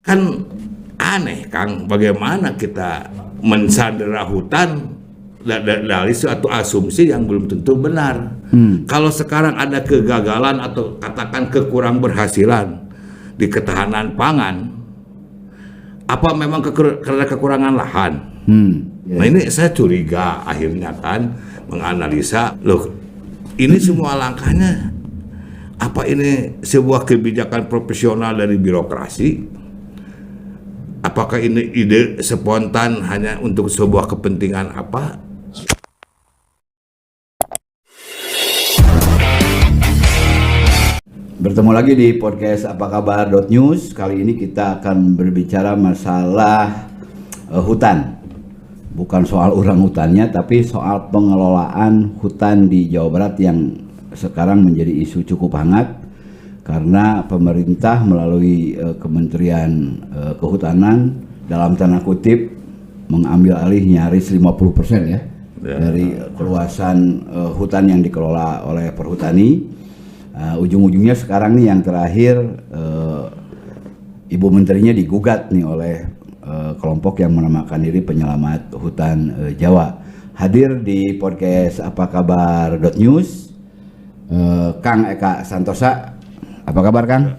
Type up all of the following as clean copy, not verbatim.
Kan aneh, Kang, bagaimana kita mensandera hutan dari suatu asumsi yang belum tentu benar. Kalau sekarang ada kegagalan atau katakan kekurang berhasilan di ketahanan pangan, apa memang karena kekurangan lahan? Nah ini saya curiga akhirnya kan menganalisa, loh ini semua langkahnya apa ini sebuah kebijakan profesional dari birokrasi? Apakah ini ide spontan hanya untuk sebuah kepentingan apa? Bertemu lagi di podcast Apa Kabar .news. Kali ini kita akan berbicara masalah hutan. Bukan soal hutannya, tapi soal pengelolaan hutan di Jawa Barat yang sekarang menjadi isu cukup hangat karena pemerintah melalui Kementerian Kehutanan dalam tanda kutip mengambil alih nyaris 50% ya dari keluasan hutan yang dikelola oleh perhutani. Ujung-ujungnya sekarang nih yang terakhir Ibu Menterinya digugat nih oleh kelompok yang menamakan diri Penyelamat Hutan Jawa. Hadir di podcast Apa Kabar .news Kang Eka Santosa. Apa kabar, Kang?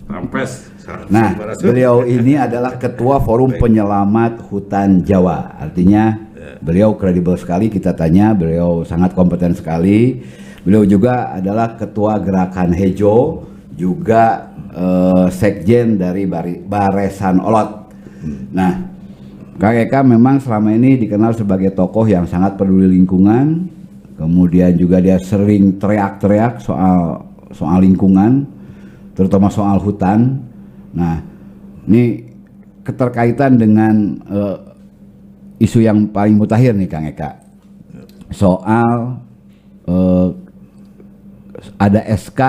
Rampes. Nah, beliau ini adalah Ketua Forum Penyelamat Hutan Jawa. Artinya beliau kredibel sekali, kita tanya, beliau sangat kompeten sekali. Beliau juga adalah Ketua Gerakan Hejo, juga Sekjen dari Baresan Olot. Nah, Kang Eka memang selama ini dikenal sebagai tokoh yang sangat peduli lingkungan. Kemudian juga dia sering teriak-teriak soal lingkungan, terutama soal hutan. Nah, ini keterkaitan dengan isu yang paling mutakhir nih Kang Eka, soal ada SK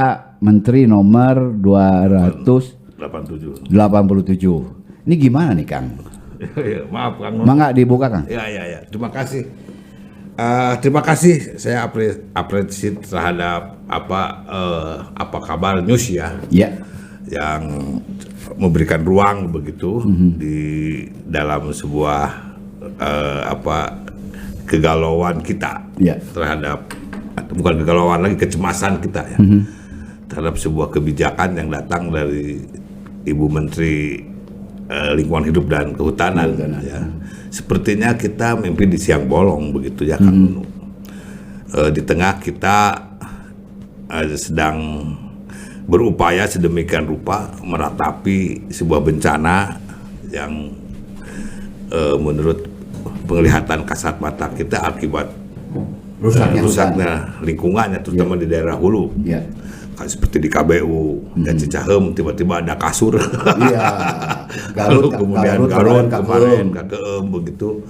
Menteri nomor 287. Ini gimana nih Kang? Maaf Kang. Mangga dibuka Kang. Ya. Terima kasih. Terima kasih, saya apresiasi terhadap apa kabar news ya, yang memberikan ruang begitu di dalam sebuah kegalauan kita terhadap, bukan kegalauan lagi, kecemasan kita ya terhadap sebuah kebijakan yang datang dari Ibu Menteri Lingkungan Hidup dan Kehutanan. Ya. Sepertinya kita mimpi di siang bolong begitu ya kan. Di tengah kita sedang berupaya sedemikian rupa meratapi sebuah bencana yang menurut penglihatan kasat mata kita akibat rusaknya lingkungannya, terutama di daerah hulu. Seperti di KBU dan Cicahem tiba-tiba ada kasur, Garut, kemudian Garut kemarin KKM begitu,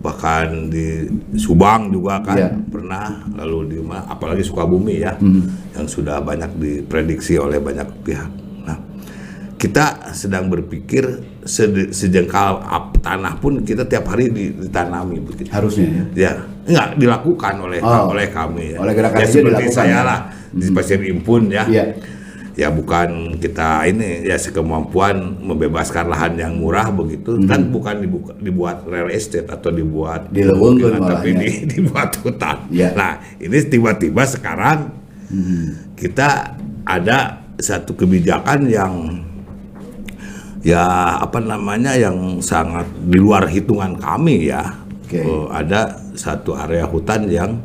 bahkan di Subang juga kan pernah, lalu di apalagi Sukabumi ya, yang sudah banyak diprediksi oleh banyak pihak. Nah, kita sedang berpikir sejengkal tanah pun kita tiap hari ditanami begitu. Harusnya ya enggak dilakukan oleh kami ya. Oleh gerakan ya, seperti saya ya? lah di Pasir Impun ya. Ya bukan kita ini ya sekemampuan membebaskan lahan yang murah begitu, kan bukan dibuat real estate atau dibuat tapi dibuat hutan. Nah, ini tiba-tiba sekarang kita ada satu kebijakan yang yang sangat di luar hitungan kami ya. Ada satu area hutan yang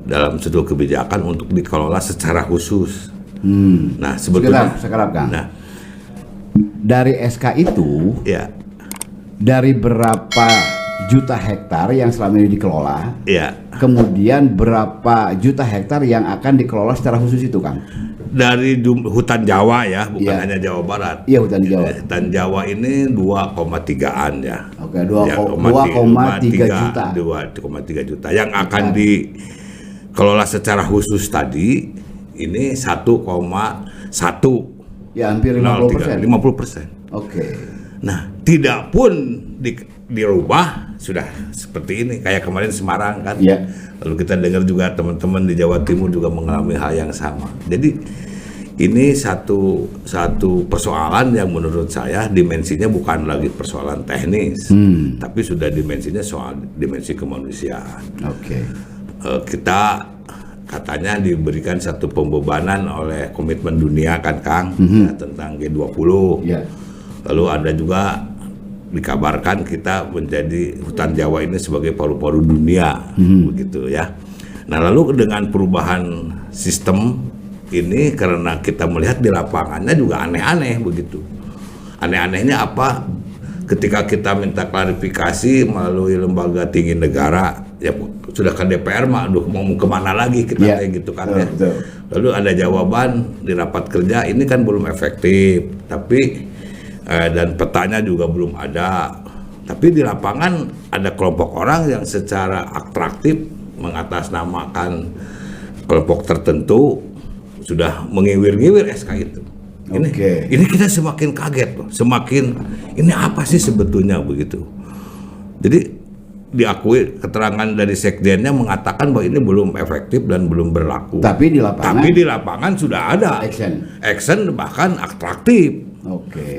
dalam satu kebijakan untuk dikelola secara khusus. Nah, sebetulnya sekarang Kang. Nah, dari SK itu dari berapa juta hektar yang selama ini dikelola? Kemudian berapa juta hektar yang akan dikelola secara khusus itu, Kang? Dari hutan Jawa ya, bukan hanya Jawa Barat. Iya, hutan Jawa. Hutan Jawa ini 2,3-an ya. Oke, 2,3 juta. 2,3 juta yang akan dikelola secara khusus tadi ini 1,1. Ya, hampir 50%. Nah, tidak pun dirubah sudah seperti ini, kayak kemarin Semarang kan. Lalu kita dengar juga teman-teman di Jawa Timur juga mengalami hal yang sama. Jadi ini satu persoalan yang menurut saya dimensinya bukan lagi persoalan teknis, tapi sudah dimensinya soal dimensi kemanusiaan. Oke. Kita katanya diberikan satu pembebanan oleh komitmen dunia kan Kang, ya, tentang G20. Ya. Lalu ada juga dikabarkan kita menjadi hutan Jawa ini sebagai paru-paru dunia, begitu ya. Nah lalu dengan perubahan sistem ini karena kita melihat di lapangannya juga aneh-aneh begitu. Aneh-anehnya apa? Ketika kita minta klarifikasi melalui lembaga tinggi negara, ya sudah ke DPR mah, aduh mau kemana lagi kita kayak gitu kan ya. Lalu ada jawaban di rapat kerja ini kan belum efektif, tapi dan petanya juga belum ada. Tapi di lapangan ada kelompok orang yang secara atraktif mengatasnamakan kelompok tertentu sudah mengiwir-ngiwir SK itu. Ini kita semakin kaget loh, semakin ini apa sih sebetulnya begitu. Jadi diakui keterangan dari sekjennya mengatakan bahwa ini belum efektif dan belum berlaku. Tapi di lapangan sudah ada action bahkan atraktif.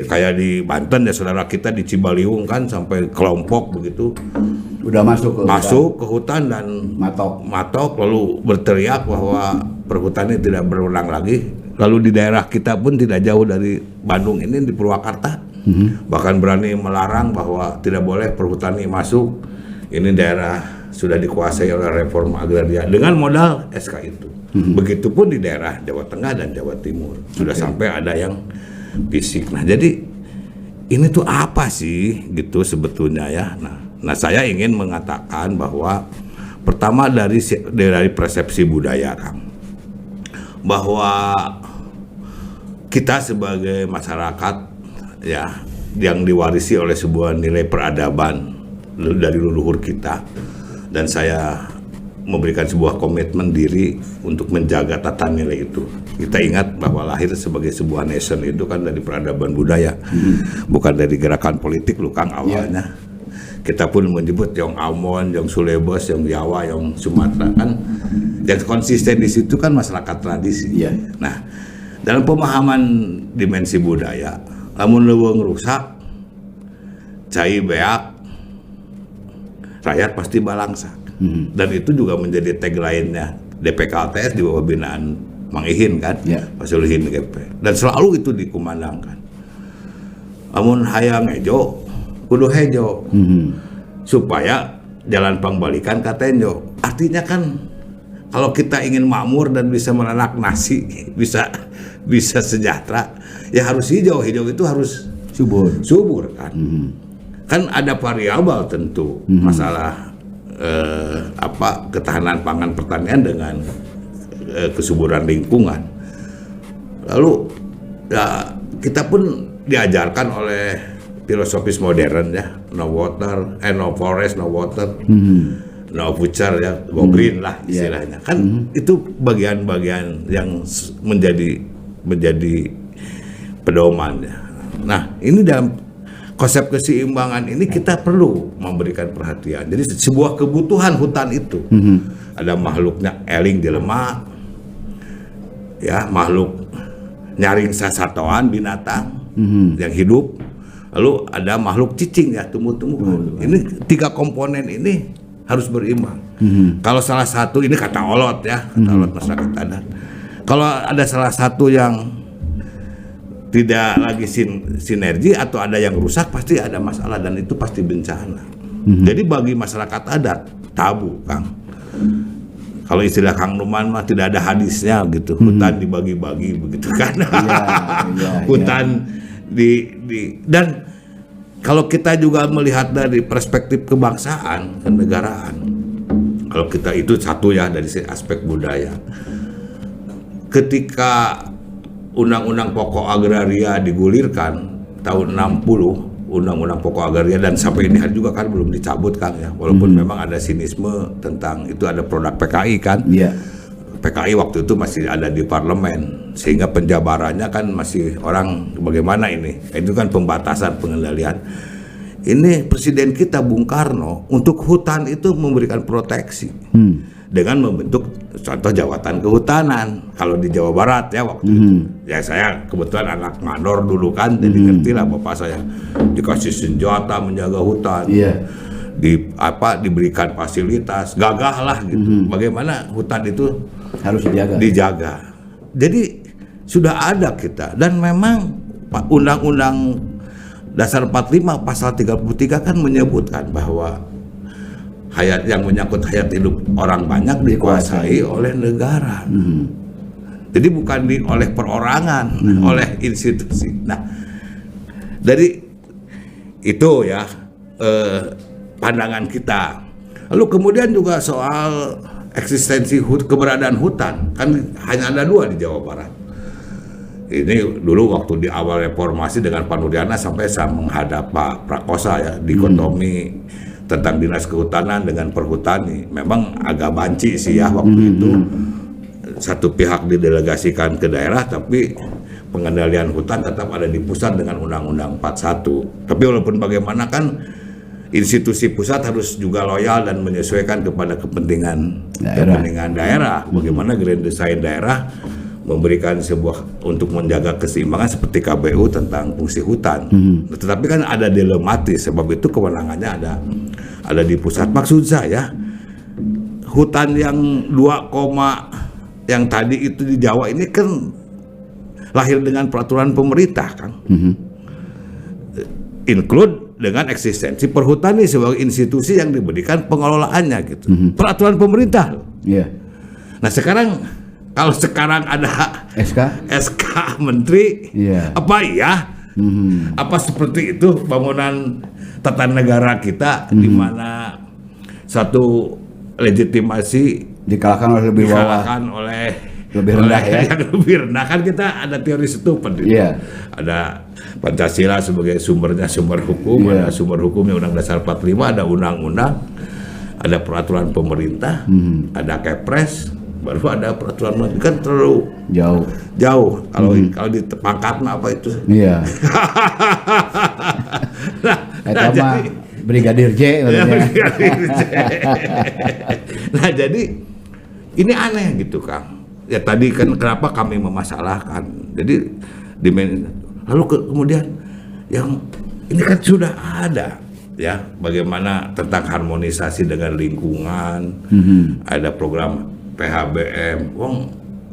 Kayak di Banten ya saudara kita di Cibaliung kan sampai kelompok begitu. Udah masuk ke hutan dan matok lalu berteriak bahwa perhutani tidak berulang lagi. Lalu di daerah kita pun tidak jauh dari Bandung ini di Purwakarta, bahkan berani melarang bahwa tidak boleh perhutani masuk. Ini daerah sudah dikuasai oleh reforma agraria dengan modal SK itu. Begitupun di daerah Jawa Tengah dan Jawa Timur sudah sampai ada yang fisik. Nah jadi ini tuh apa sih gitu sebetulnya ya. Nah saya ingin mengatakan bahwa pertama dari persepsi budaya Kang, bahwa kita sebagai masyarakat ya yang diwarisi oleh sebuah nilai peradaban dari leluhur kita, dan saya memberikan sebuah komitmen diri untuk menjaga tata nilai itu. Kita ingat bahwa lahir sebagai sebuah nation itu kan dari peradaban budaya, bukan dari gerakan politik lu Kang awalnya. Kita pun menyebut Yong Amon, Yong Sulebos, Yong Jawa, Yong Sumatera kan, dan konsisten di situ kan masyarakat tradisi. Nah, dalam pemahaman dimensi budaya, lamun leuweung rusak, cai beak, rakyat pasti balangsak. Dan itu juga menjadi tagline-nya DPKLTS di bawah binaan Mang Ihin kan, Pak Sulihin GP. Dan selalu itu dikumandangkan. Amun hayang ejo, kudu hejo, supaya jalan pangbalikan ka tenjo. Artinya kan kalau kita ingin makmur dan bisa menanak nasi, bisa sejahtera, ya harus hijau. Hijau itu harus subur kan. Kan ada variabel tentu masalah ketahanan pangan pertanian dengan kesuburan lingkungan. Lalu ya kita pun diajarkan oleh filosofis modern ya, no forest, no water, no future ya, go green lah istilahnya. Kan itu bagian-bagian yang menjadi pedoman ya. Nah, ini dalam konsep keseimbangan ini kita perlu memberikan perhatian. Jadi sebuah kebutuhan hutan itu ada makhluknya eling jelema, ya makhluk nyaring sasatoan binatang yang hidup, lalu ada makhluk cicing ya tumbuh-tumbuhan. Ini tiga komponen ini harus berimbang. Kalau salah satu ini kata Olot ya, kata Olot masyarakat adat. Kalau ada salah satu yang tidak lagi sinergi atau ada yang rusak, pasti ada masalah dan itu pasti bencana. Jadi bagi masyarakat adat tabu Kang. Kalau istilah Kang Numan mah tidak ada hadisnya gitu. Hutan dibagi-bagi begitu kan. Hutan dan kalau kita juga melihat dari perspektif kebangsaan, kenegaraan. Kalau kita itu satu ya dari aspek budaya. Ketika Undang-Undang Pokok Agraria digulirkan tahun 60, Undang-Undang Pokok Agraria, dan sampai ini hari juga kan belum dicabut kan ya, walaupun memang ada sinisme tentang itu, ada produk PKI kan. PKI waktu itu masih ada di parlemen, sehingga penjabarannya kan masih orang bagaimana ini, itu kan pembatasan pengendalian. Ini presiden kita Bung Karno untuk hutan itu memberikan proteksi. dengan membentuk contoh jabatan kehutanan. Kalau di Jawa Barat ya waktu itu, ya saya kebetulan anak mandor dulu kan, jadi ngerti lah bapak saya dikasih senjata menjaga hutan, diberikan fasilitas, gagah lah gitu. Bagaimana hutan itu harus dijaga. Jadi sudah ada kita, dan memang Undang-Undang Dasar 45 pasal 33 kan menyebutkan bahwa yang menyangkut hayat hidup orang banyak dikuasai oleh negara. Jadi bukan oleh perorangan, oleh institusi. Nah, dari itu ya pandangan kita. Lalu kemudian juga soal eksistensi keberadaan hutan, kan hanya ada 2 di Jawa Barat. Ini dulu waktu di awal reformasi dengan Pak Nurdiyana sampai saya menghadap Pak Prakosa ya, dikotomi tentang dinas kehutanan dengan perhutani. Memang agak banci sih ya waktu itu. Satu pihak didelegasikan ke daerah, tapi pengendalian hutan tetap ada di pusat dengan Undang-Undang 41. Tapi walaupun bagaimana kan institusi pusat harus juga loyal dan menyesuaikan kepada kepentingan daerah. Bagaimana grand design daerah memberikan sebuah untuk menjaga keseimbangan seperti KBU tentang fungsi hutan. Tetapi kan ada dilematis, sebab itu kewenangannya ada di pusat. Maksud saya hutan yang 2, yang tadi itu di Jawa ini kan lahir dengan peraturan pemerintah kan, include dengan eksistensi perhutani sebagai institusi yang diberikan pengelolaannya gitu. Peraturan pemerintah. Nah sekarang kalau sekarang ada SK Menteri, apa apa seperti itu bangunan tata negara kita, di mana satu legitimasi dikalahkan oleh lebih rendah ya. Yang lebih rendah kan kita ada teori stupid. Ada Pancasila sebagai sumber hukum, ada sumber hukumnya Undang Dasar 45, ada undang-undang, ada peraturan pemerintah, ada Kepres, baru ada peraturan menteri. Kan terlalu jauh. Kalau di pangkat apa itu? Nah, jadi Brigadir J. Nah jadi ini aneh gitu Kang. Ya tadi kan kenapa kami memasalahkan. Jadi lalu kemudian yang ini kan sudah ada ya, bagaimana tentang harmonisasi dengan lingkungan, ada program PHBM.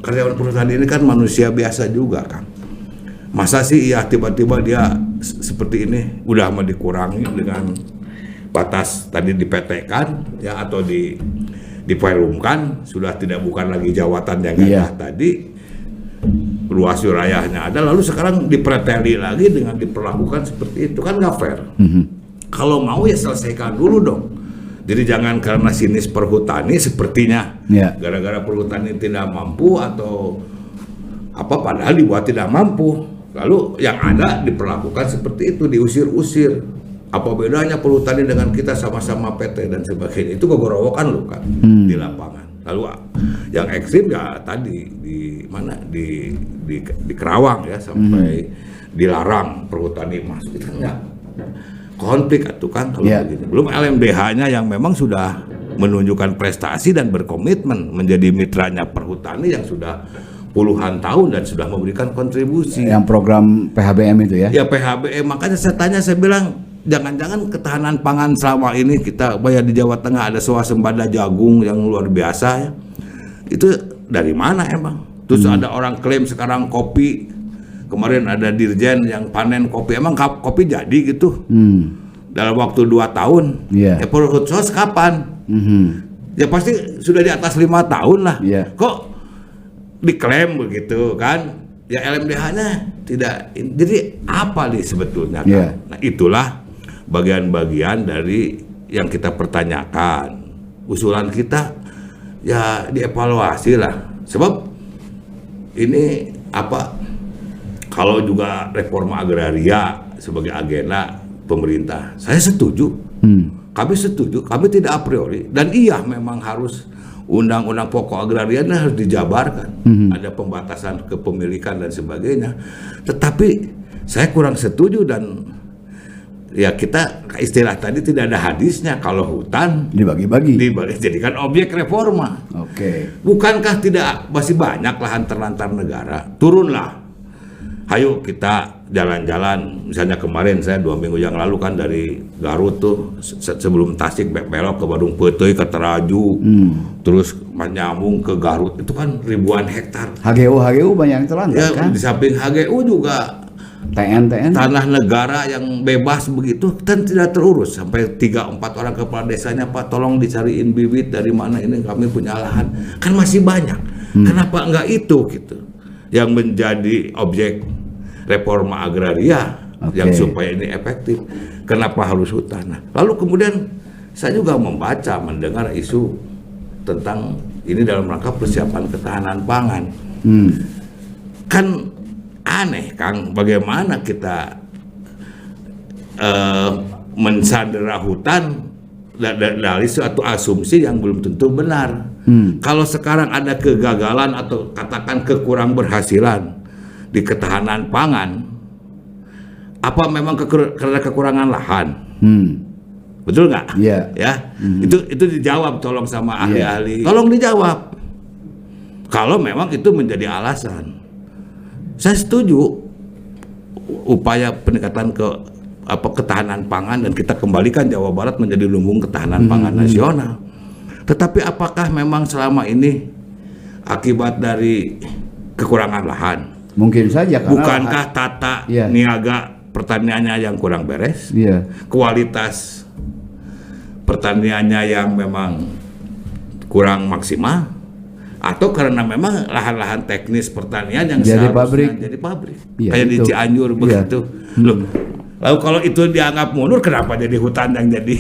Karyawan perusahaan ini kan manusia biasa juga Kang. Masa sih ya tiba-tiba dia seperti ini, udah mau dikurangi dengan batas tadi dipetekan ya, atau diperumkan, sudah bukan lagi jawatan yang tadi, luas wilayahnya ada, lalu sekarang dipreteli lagi dengan diperlakukan seperti itu, kan nggak fair. Kalau mau ya selesaikan dulu dong. Jadi jangan karena sinis perhutani sepertinya, gara-gara perhutani tidak mampu atau apa, padahal dibuat tidak mampu, lalu yang ada diperlakukan seperti itu, diusir-usir. Apa bedanya perhutani dengan kita sama-sama PT dan sebagainya? Itu gogorowokan loh kan di lapangan. Lalu yang ekstrim ya tadi di mana di Kerawang ya, sampai dilarang perhutani masuk, itu kan nggak konflik atau kan kalau begini. Belum LMDH-nya yang memang sudah menunjukkan prestasi dan berkomitmen menjadi mitranya perhutani yang sudah puluhan tahun dan sudah memberikan kontribusi. Yang program PHBM itu ya? Ya PHBM, makanya saya bilang jangan-jangan ketahanan pangan selama ini kita bayar di Jawa Tengah ada swasembada jagung yang luar biasa ya. Itu dari mana emang? Terus ada orang klaim sekarang kopi. Kemarin ada dirjen yang panen kopi, emang kopi jadi gitu dalam waktu 2 tahun. Ya perhutsos kapan? Ya pasti sudah di atas 5 tahun lah. Kok diklaim begitu kan? Ya LMDH-nya tidak. Jadi apa nih sebetulnya kan? Nah itulah bagian-bagian dari yang kita pertanyakan. Usulan kita ya dievaluasi lah. Sebab ini apa? Kalau juga reforma agraria sebagai agenda pemerintah, saya setuju. Kami setuju, kami tidak a priori. Dan iya memang harus undang-undang pokok agraria harus dijabarkan. Ada pembatasan kepemilikan dan sebagainya. Tetapi saya kurang setuju dan ya kita istilah tadi tidak ada hadisnya kalau hutan Dibagi-bagi. dijadikan objek reforma. Oke. Bukankah tidak masih banyak lahan terlantar negara? Turunlah. Ayo kita jalan-jalan. Misalnya kemarin saya 2 minggu yang lalu kan dari Garut tuh sebelum Tasik belok ke Badung Peuteuy ke Teraju, terus nyambung ke Garut. Itu kan ribuan hektar. HGU banyak yang terlantar Ya, kan? di samping HGU juga TN. tanah negara yang bebas begitu kan tidak terurus. Sampai 3-4 orang kepala desanya, Pak tolong dicariin bibit dari mana ini kami punya lahan. Kan masih banyak. Kenapa enggak itu gitu yang menjadi objek reforma agraria yang supaya ini efektif? Kenapa harus hutan? Nah, lalu kemudian saya juga mendengar isu tentang ini dalam rangka persiapan ketahanan pangan. Kan aneh Kang, bagaimana kita mensandera hutan dari suatu asumsi yang belum tentu benar. Kalau sekarang ada kegagalan atau katakan kekurang berhasilan di ketahanan pangan, apa memang karena kekurangan lahan? Betul nggak? Iya. Ya, itu dijawab tolong sama ahli-ahli. Tolong dijawab. Kalau memang itu menjadi alasan, saya setuju upaya peningkatan ketahanan pangan dan kita kembalikan Jawa Barat menjadi lumbung ketahanan pangan nasional. Tetapi apakah memang selama ini akibat dari kekurangan lahan? Mungkin saja karena Bukankah tata niaga pertaniannya yang kurang beres? Kualitas pertaniannya yang memang kurang maksimal? Atau karena memang lahan-lahan teknis pertanian yang jadi jadi pabrik. Ya, Kayak di Cianjur begitu. Loh, lalu kalau itu dianggap mundur, kenapa jadi hutan yang jadi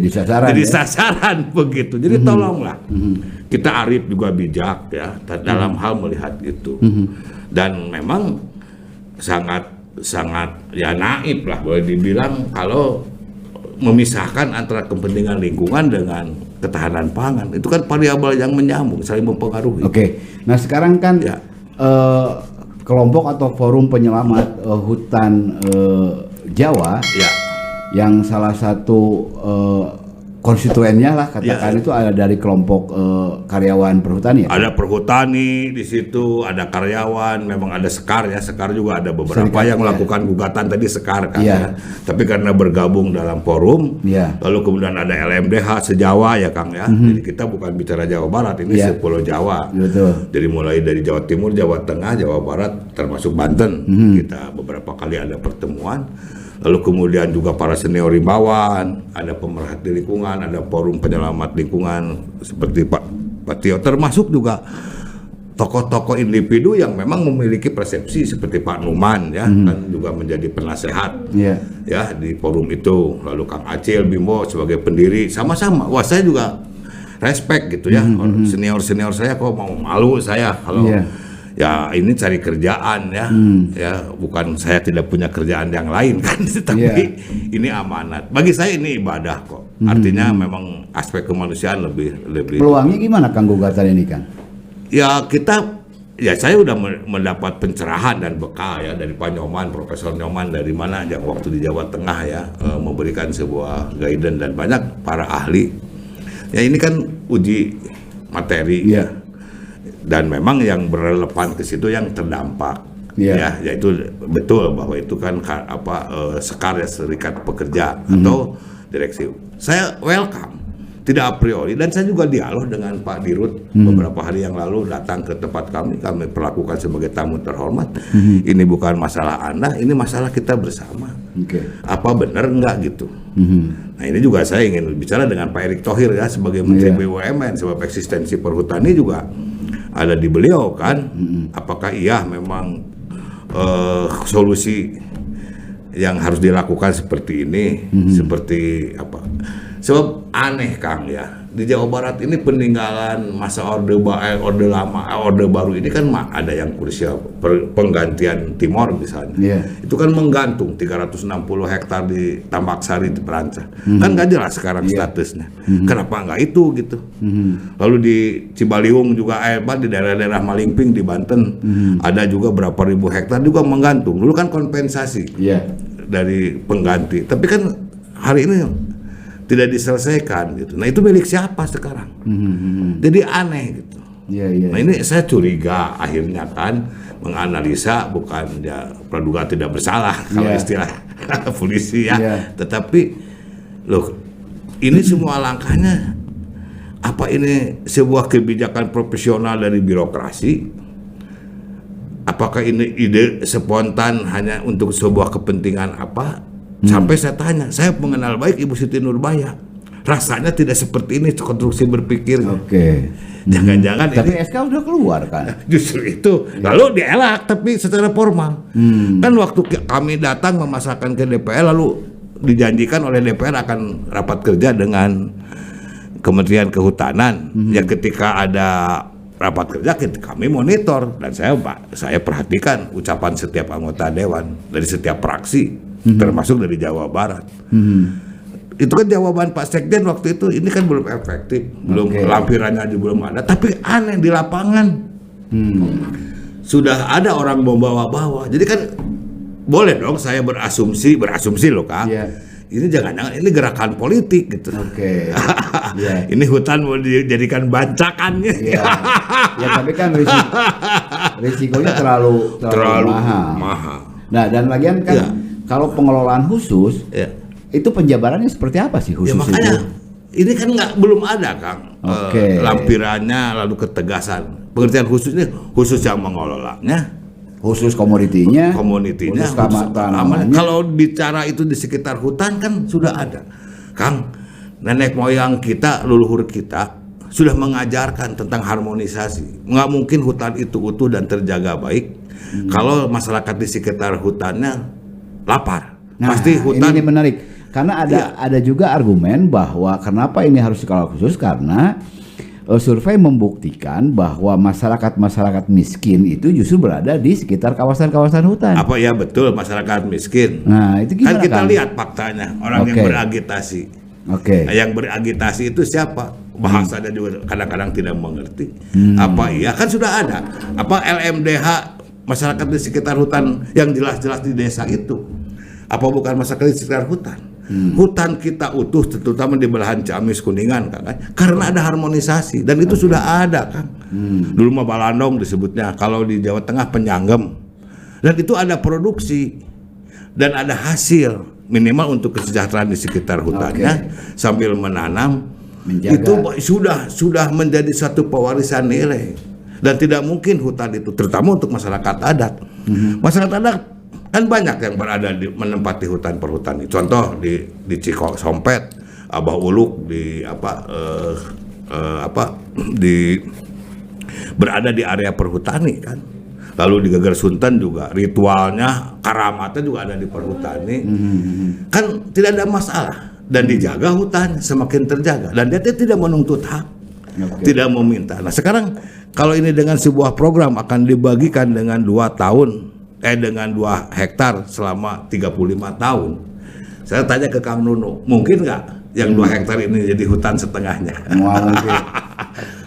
sasaran? Jadi sasaran begitu. Jadi tolonglah kita arif juga bijak ya dalam hal melihat itu. Dan memang sangat ya naif lah boleh dibilang kalau memisahkan antara kepentingan lingkungan dengan ketahanan pangan. Itu kan variabel yang menyambung, saling mempengaruhi. Oke. Nah sekarang kan kelompok atau forum penyelamat hutan Jawa yang salah satu konstituennya lah katakan itu ada dari kelompok karyawan perhutani. Ada perhutani di situ, ada karyawan, memang ada Sekar ya. Sekar juga ada beberapa yang melakukan gugatan tadi Sekar kan ya. Tapi karena bergabung dalam forum, lalu kemudian ada LMDH se-Jawa ya Kang ya. Jadi kita bukan bicara Jawa Barat, ini sepulau Jawa. Betul. Jadi mulai dari Jawa Timur, Jawa Tengah, Jawa Barat termasuk Banten. Kita beberapa kali ada pertemuan. Lalu kemudian juga para senior rimbawan, ada pemerhati lingkungan, ada forum penyelamat lingkungan seperti Pak Tio, termasuk juga tokoh-tokoh individu yang memang memiliki persepsi seperti Pak Numan ya, kan juga menjadi penasehat ya di forum itu. Lalu Kang Acil Bimbo sebagai pendiri, sama-sama. Wah saya juga respect gitu ya, senior-senior saya kok mau malu saya kalau ya ini cari kerjaan ya, ya bukan saya tidak punya kerjaan yang lain kan, tapi ini amanat. Bagi saya ini ibadah kok. Artinya memang aspek kemanusiaan lebih. Peluangnya gimana Kang gugatan ini Kang? Ya saya udah mendapat pencerahan dan bekal ya dari Pak Nyoman, Profesor Nyoman dari mana yang waktu di Jawa Tengah ya memberikan sebuah guidance dan banyak para ahli. Ya ini kan uji materi ya. Dan memang yang berrelevan ke situ yang terdampak ya, yaitu betul bahwa itu kan Sekar ya, Serikat Pekerja atau direksi. Saya welcome, tidak a priori, dan saya juga dialog dengan Pak Dirut beberapa hari yang lalu datang ke tempat kami perlakukan sebagai tamu terhormat. Ini bukan masalah Anda, ini masalah kita bersama. Apa benar enggak gitu? Nah ini juga saya ingin bicara dengan Pak Erick Thohir ya sebagai Menteri BUMN, sebab eksistensi perhutani juga ada di beliau kan. Apakah iya memang solusi yang harus dilakukan seperti ini, seperti apa? Sebab aneh Kang ya, di Jawa Barat ini peninggalan masa orde lama, orde baru ini kan ada yang krusial, penggantian Timor misalnya. Itu kan menggantung 360 hektar di Tambak Sari di Perancah. Kan nggak jelas sekarang statusnya. Kenapa nggak itu gitu? Lalu di Cibaliung juga di daerah-daerah Malingping di Banten ada juga berapa ribu hektar juga menggantung. Dulu kan kompensasi. dari pengganti. Tapi kan hari ini tidak diselesaikan gitu. Nah itu milik siapa sekarang? Jadi aneh gitu. Nah ini saya curiga akhirnya kan menganalisa, bukan ya praduga tidak bersalah kalau istilah polisi ya. Tetapi loh, ini semua langkahnya apa ini sebuah kebijakan profesional dari birokrasi? Apakah ini ide spontan hanya untuk sebuah kepentingan apa? Sampai saya tanya, saya mengenal baik Ibu Siti Nurbaya. Rasanya tidak seperti ini konstruksi berpikir. Jangan-jangan tapi SK udah keluar kan? Justru itu. Lalu dielak tapi secara formal. Kan waktu kami datang memasarkan ke DPR, lalu dijanjikan oleh DPR akan rapat kerja dengan Kementerian Kehutanan. Ya ketika ada rapat kerja kami monitor dan saya perhatikan ucapan setiap anggota dewan dari setiap fraksi, termasuk dari Jawa Barat. Itu kan jawaban Pak Sekjen waktu itu, ini kan belum efektif, belum lampirannya aja belum ada. Tapi aneh di lapangan sudah ada orang membawa-bawa. Jadi kan boleh dong saya berasumsi loh Kang. Ini jangan-jangan ini gerakan politik gitu. Ini hutan mau dijadikan bancakannya. Ya tapi kan risikonya terlalu mahal. Nah dan lagian kan kalau pengelolaan khusus itu penjabarannya seperti apa sih khusus makanya, itu? Ini kan belum ada Kang lampirannya, lalu ketegasan. Pengertian khususnya khusus yang mengelolanya, khusus komoditinya, khusus keamanan. Kalau bicara itu di sekitar hutan kan sudah ada, Kang. Nenek moyang kita, leluhur kita sudah mengajarkan tentang harmonisasi. Nggak mungkin hutan itu utuh dan terjaga baik kalau masyarakat di sekitar hutannya lapar. Pasti hutan. Ini menarik karena ada juga argumen bahwa kenapa ini harus skala khusus, karena survei membuktikan bahwa masyarakat miskin itu justru berada di sekitar kawasan-kawasan hutan. Apa ya betul masyarakat miskin? Nah, itu gimana, kan kita lihat faktanya, orang yang beragitasi. Nah, yang beragitasi itu siapa? Bahasanya juga kadang-kadang tidak mengerti. Apa iya kan sudah ada. Apa LMDH masyarakat di sekitar hutan yang jelas-jelas di desa itu? Apa bukan masyarakat di sekitar hutan? Hutan kita utuh, terutama di belahan Ciamis Kuningan kan, karena ada harmonisasi dan itu sudah ada kan. Dulu mah Balandong disebutnya, kalau di Jawa Tengah Penyanggem, dan itu ada produksi dan ada hasil minimal untuk kesejahteraan di sekitar hutannya sambil menanam. Menjaga. Itu sudah menjadi satu pewarisan nilai dan tidak mungkin hutan itu, terutama untuk masyarakat adat. Masyarakat adat kan banyak yang berada menempati hutan perhutani. Contoh di Ciko Sompet, Abah Uluk berada di area perhutani kan. Lalu di Geger Sunten juga ritualnya, karamatnya juga ada di perhutani. Kan tidak ada masalah dan dijaga hutan semakin terjaga dan dia tidak menuntut hak. Tidak meminta. Nah, sekarang kalau ini dengan sebuah program akan dibagikan dengan 2 tahun dengan 2 hektar selama 35 tahun. Saya tanya ke Kang Nunu, mungkin nggak yang 2 hektar ini jadi hutan setengahnya? Mungkin.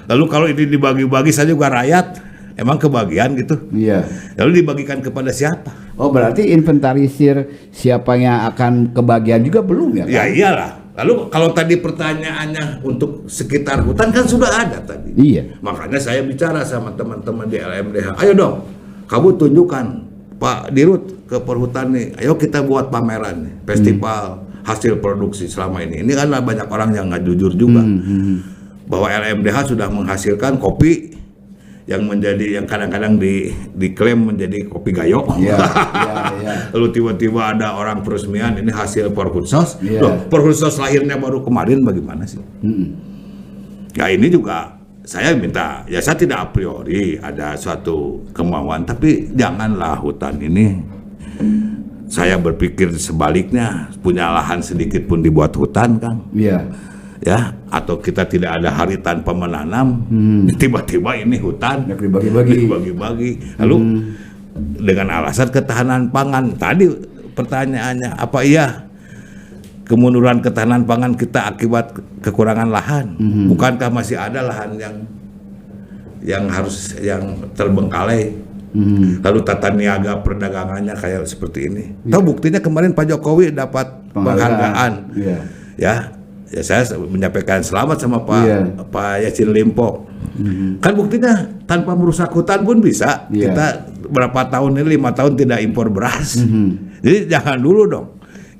Lalu kalau ini dibagi-bagi saja juga rakyat, emang kebagian gitu? Iya. Lalu dibagikan kepada siapa? Oh berarti inventarisir siapa yang akan kebagian juga belum ya? Kan? Ya iyalah. Lalu kalau tadi pertanyaannya untuk sekitar hutan kan sudah ada tadi. Iya. Makanya saya bicara sama teman-teman di LMDH, ayo dong, kamu tunjukkan Pak Dirut ke perhutani, ayo kita buat pameran nih, festival hasil produksi selama ini. Ini kan banyak orang yang nggak jujur juga bahwa LMDH sudah menghasilkan kopi yang kadang-kadang diklaim menjadi kopi gayo. Lalu tiba-tiba ada orang peresmian ini hasil Perhutsos. Loh, Perhutsos lahirnya baru kemarin, bagaimana sih? Ya ini juga saya minta, ya saya tidak a priori ada suatu kemauan, tapi janganlah hutan ini, saya berpikir sebaliknya, punya lahan sedikit pun dibuat hutan, Kang. Ya, atau kita tidak ada hari tanpa menanam, tiba-tiba ini hutan dibagi-bagi. Lalu dengan alasan ketahanan pangan, tadi pertanyaannya, apa iya kemunduran ketahanan pangan kita akibat kekurangan lahan? Bukankah masih ada lahan yang terbengkalai Lalu tata niaga perdagangannya kayak seperti ini. Tahu buktinya kemarin Pak Jokowi dapat penghargaan. Ya saya menyampaikan selamat sama Pak Yassin Limpo. Kan buktinya tanpa merusak hutan pun bisa. Kita berapa tahun ini 5 tahun tidak impor beras. Jadi jangan dulu dong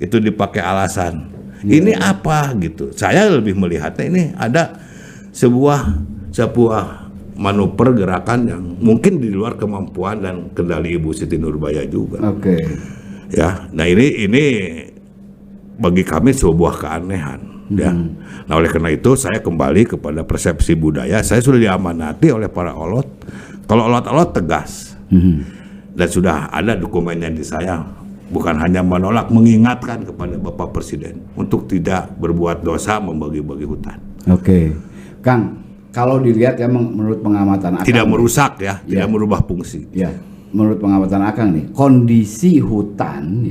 itu dipakai alasan. Ini apa gitu. Saya lebih melihatnya ini ada sebuah manuver gerakan yang mungkin di luar kemampuan dan kendali Ibu Siti Nurbaya juga. Ya, nah ini bagi kami sebuah keanehan. Ya, nah oleh karena itu saya kembali kepada persepsi budaya. Saya sudah diamanati oleh para olot. Kalau olot-olot tegas, dan sudah ada dokumennya di saya. Bukan hanya menolak, mengingatkan kepada Bapak Presiden untuk tidak berbuat dosa membagi-bagi hutan. Kang. Kalau dilihat ya menurut pengamatan Akang tidak merusak ya, tidak merubah fungsi. Ya, menurut pengamatan Akang nih, kondisi hutan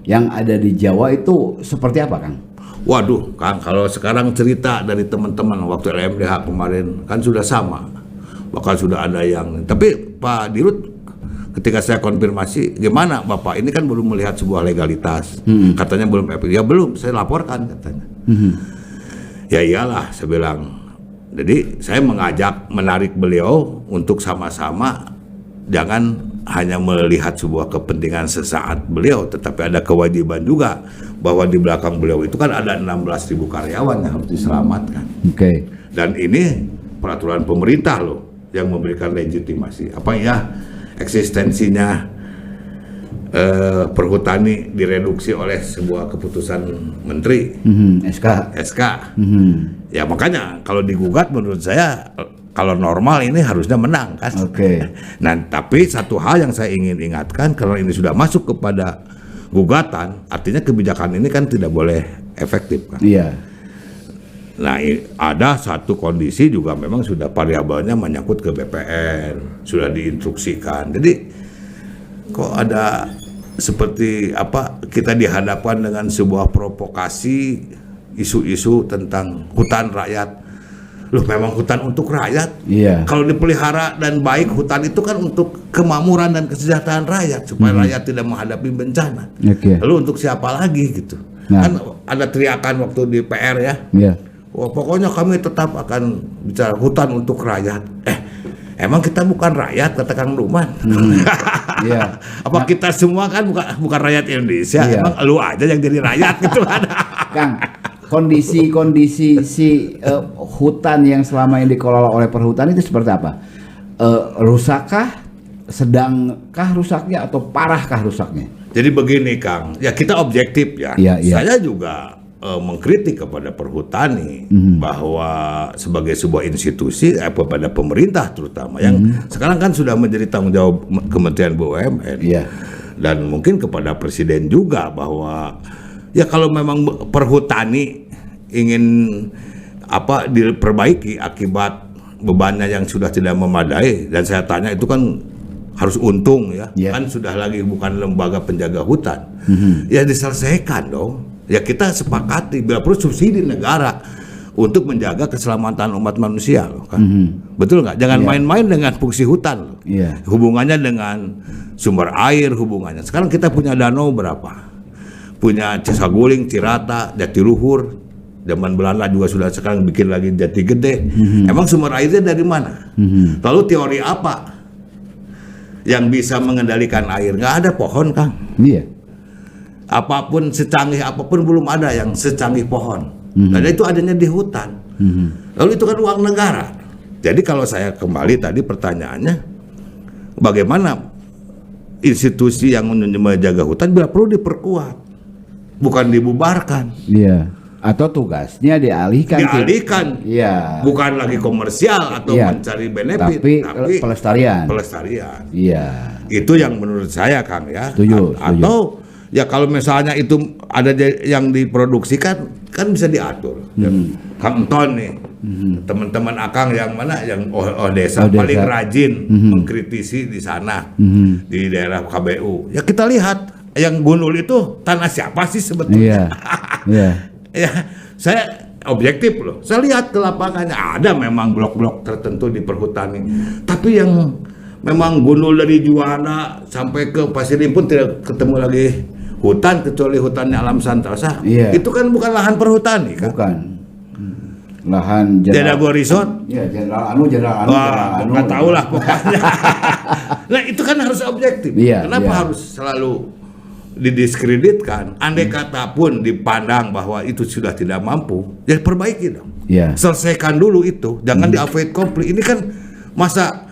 yang ada di Jawa itu seperti apa, Kang? Waduh, Kang, kalau sekarang cerita dari teman-teman waktu LMDH kemarin kan sudah sama. Bahkan sudah ada yang, tapi Pak Dirut ketika saya konfirmasi, gimana Bapak? Ini kan belum melihat sebuah legalitas. Katanya belum efektif. Ya belum, saya laporkan katanya. Ya iyalah, saya bilang. Jadi saya menarik beliau untuk sama-sama jangan hanya melihat sebuah kepentingan sesaat beliau, tetapi ada kewajiban juga bahwa di belakang beliau itu kan ada 16.000 karyawan yang harus diselamatkan. Dan ini peraturan pemerintah loh yang memberikan legitimasi. Apa ya eksistensinya perhutani direduksi oleh sebuah keputusan menteri SK. Ya makanya kalau digugat menurut saya kalau normal ini harusnya menang kan. Nah tapi satu hal yang saya ingin ingatkan, kalau ini sudah masuk kepada gugatan, artinya kebijakan ini kan tidak boleh efektif kan. Nah ada satu kondisi juga memang sudah variabelnya menyangkut ke BPN, sudah diinstruksikan. Jadi kok ada seperti apa kita dihadapkan dengan sebuah provokasi isu-isu tentang hutan rakyat. Loh memang hutan untuk rakyat. Kalau dipelihara dan baik hutan itu kan untuk kemakmuran dan kesejahteraan rakyat supaya rakyat tidak menghadapi bencana. Lalu untuk siapa lagi gitu? Kan ada teriakan waktu di PR ya. Wah, pokoknya kami tetap akan bicara hutan untuk rakyat. Emang kita bukan rakyat, kata Kang Numan. Apa kita semua kan bukan rakyat Indonesia? Emang lu aja yang jadi rakyat gitu kan? Kang, kondisi hutan yang selama ini dikelola oleh perhutani itu seperti apa? Rusakkah, sedangkah rusaknya, atau parahkah rusaknya? Jadi begini Kang, ya kita objektif ya. Saya juga mengkritik kepada perhutani bahwa sebagai sebuah institusi kepada pemerintah terutama yang sekarang kan sudah menjadi tanggung jawab Kementerian BUMN dan mungkin kepada Presiden juga bahwa ya kalau memang perhutani ingin diperbaiki akibat bebannya yang sudah tidak memadai, dan saya tanya itu kan harus untung kan sudah lagi bukan lembaga penjaga hutan, ya diselesaikan dong. Ya kita sepakati bila perlu subsidi negara untuk menjaga keselamatan umat manusia loh kan. Betul nggak? Jangan main-main dengan fungsi hutan loh. Hubungannya dengan sumber air, hubungannya. Sekarang kita punya danau berapa? Punya Cisaguling, Cirata, Jatiluhur. Zaman Belanda juga sudah sekarang bikin lagi Jati Gede. Emang sumber airnya dari mana? Lalu teori apa yang bisa mengendalikan air? Nggak ada pohon, Kang. Apapun secanggih apapun belum ada yang secanggih pohon. Dan itu adanya di hutan. Lalu itu kan uang negara. Jadi kalau saya kembali tadi pertanyaannya, bagaimana institusi yang menjaga hutan bila perlu diperkuat, bukan dibubarkan. Atau tugasnya dialihkan. Bukan lagi komersial atau mencari benefit, tapi pelestarian. Itu yang menurut saya Kang ya. Setuju. Atau ya kalau misalnya itu ada yang diproduksikan kan bisa diatur. Kang Ton nih, teman-teman Akang yang mana yang desa paling rajin mengkritisi di sana di daerah KBU. Ya kita lihat yang gundul itu tanah siapa sih sebetulnya? Ya saya objektif loh. Saya lihat ke lapangannya ada memang blok-blok tertentu di perhutani, tapi yang memang gundul dari Juanda sampai ke Pasir pun tidak ketemu lagi hutan kecuali hutannya Alam Santosa. Iya. Itu kan bukan lahan perhutani kan? Bukan. Lahan Jadago Resort. Iya, Jenderal Anu. Wah, nggak tahu lah pokoknya. Nah itu kan harus objektif. Iya, Kenapa iya. harus selalu didiskreditkan? Andai kata pun dipandang bahwa itu sudah tidak mampu, ya perbaiki dong. Iya. Selesaikan dulu itu, jangan di avoid komplit. Ini kan masa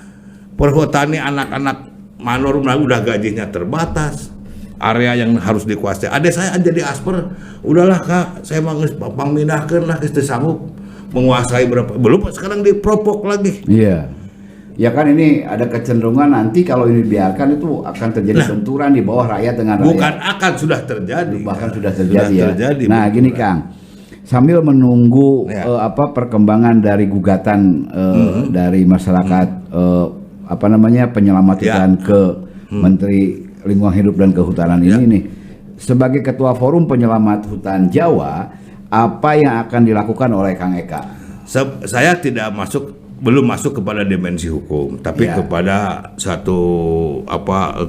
perhutani anak-anak manor udah gajinya terbatas, area yang harus dikuasai. Ada saya jadi asper, udahlah Kak, saya mau pangmindahkeun lah, geus teu sanggup menguasai berapa, belum sekarang dipropok lagi. Iya. Ya kan ini ada kecenderungan nanti kalau ini biarkan itu akan terjadi benturan di bawah rakyat dengan rakyat. Bukan akan, sudah terjadi. Bahkan sudah terjadi ya. terjadi, Nah, benturan. gini Kang. Sambil menunggu Ya. perkembangan dari gugatan dari masyarakat penyelamat Ya. hutan ke Menteri Lingkungan Hidup dan Kehutanan Ya. ini nih. Sebagai Ketua Forum Penyelamat Hutan Jawa, apa yang akan dilakukan oleh Kang Eka? Saya belum masuk kepada dimensi hukum, tapi Ya. kepada satu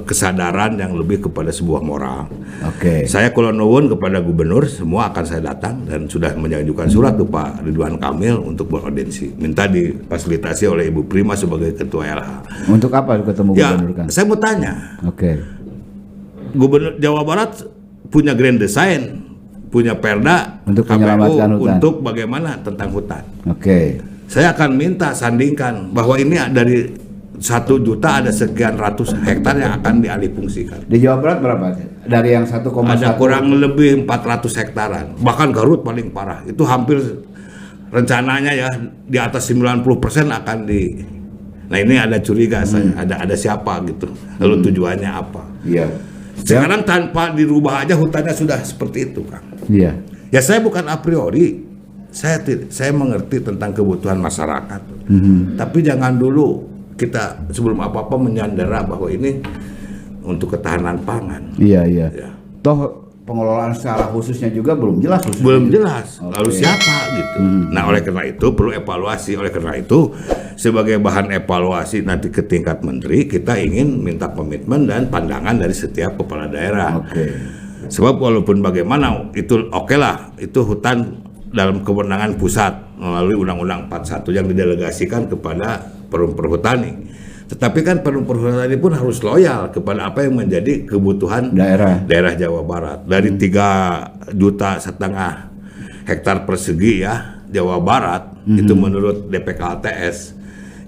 kesadaran yang lebih kepada sebuah moral. Oke. Saya kalau nuwun kepada gubernur, semua akan saya datang dan sudah mengajukan surat ke Pak Ridwan Kamil untuk beraudiensi, minta difasilitasi oleh Ibu Prima sebagai Ketua LH. Untuk apa ketemu Ya, gubernur Kang? saya mau tanya, Oke. Gubernur Jawa Barat punya grand design, punya perda Untuk KPU menyelamatkan hutan. untuk bagaimana tentang hutan. Oke. Saya akan minta sandingkan bahwa ini dari 1 juta ada sekian ratus hektar yang akan dialihfungsikan. Di Jawa Barat berapa? Dari yang 1,1 Ada kurang lebih 400 hektaran. Bahkan Garut paling parah. Itu hampir rencananya ya di atas 90% akan di. Nah ini ada curiga saya, ada siapa gitu. Lalu tujuannya apa? Iya. Sekarang tanpa dirubah aja hutannya sudah seperti itu, Kang. Iya. Ya saya bukan a priori, saya mengerti tentang kebutuhan masyarakat. Tapi jangan dulu kita sebelum apa-apa menyandera bahwa ini untuk ketahanan pangan. Iya, iya. Ya. Toh pengelolaan secara khususnya juga belum jelas. Belum jelas. Oke. Lalu siapa gitu. Nah oleh karena itu perlu evaluasi. Oleh karena itu sebagai bahan evaluasi nanti ke tingkat menteri, kita ingin minta komitmen dan pandangan dari setiap kepala daerah. Oke. Sebab walaupun bagaimana itu oke lah, itu hutan dalam kewenangan pusat melalui Undang-Undang 41 yang didelegasikan kepada perum perhutani. Tetapi kan perum perhutani pun harus loyal kepada apa yang menjadi kebutuhan daerah Jawa Barat. Dari 3,5 juta hektar persegi ya Jawa Barat itu menurut DPKLTS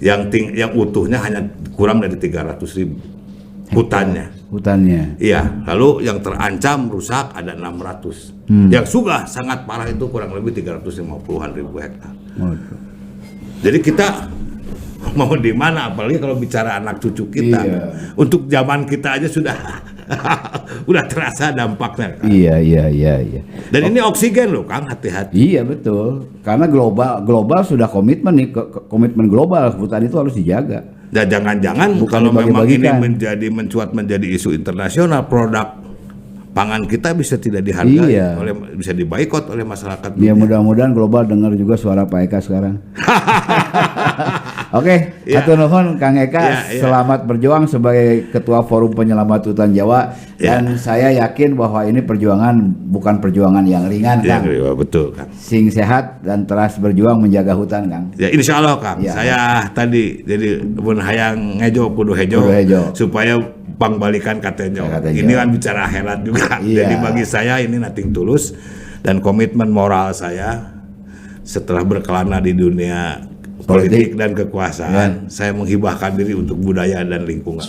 yang utuhnya hanya kurang dari 300.000 hutannya. Iya, lalu yang terancam rusak ada 600. Yang sudah sangat parah itu kurang lebih 350-an ribu hektar. Jadi kita mau di mana, apalagi kalau bicara anak cucu kita. Iya. Untuk zaman kita aja sudah udah terasa dampaknya, Kang. Iya. Dan ini oksigen loh, Kang, hati-hati. Iya betul. Karena global sudah komitmen nih, komitmen global hutan itu harus dijaga. Dan jangan-jangan Bukan kalau memang ini dibagi-bagikan. mencuat menjadi isu internasional, produk pangan kita bisa tidak dihargai, Iya. bisa diboikot oleh masyarakat. Ya dunia. mudah-mudahan global dengar juga suara Pak Eka sekarang. Oke, Ya. hatur nuhun Kang Eka, Ya. selamat berjuang sebagai Ketua Forum Penyelamat Hutan Jawa. Ya. Dan saya yakin bahwa ini perjuangan bukan perjuangan yang ringan, Ya, Kang. betul, Kang. Sing sehat dan terus berjuang menjaga hutan, Kang. Ya insya Allah, Kang. Ya. Saya tadi jadi mun hayang ngejo kudu hejo, Kudu hejo. supaya pangbalikan katenjo. Katenjo. Ini kan bicara akhirat juga. Iya. Jadi bagi saya ini nothing tulus dan komitmen moral saya setelah berkelana di dunia politik dan kekuasaan, saya menghibahkan diri untuk budaya dan lingkungan.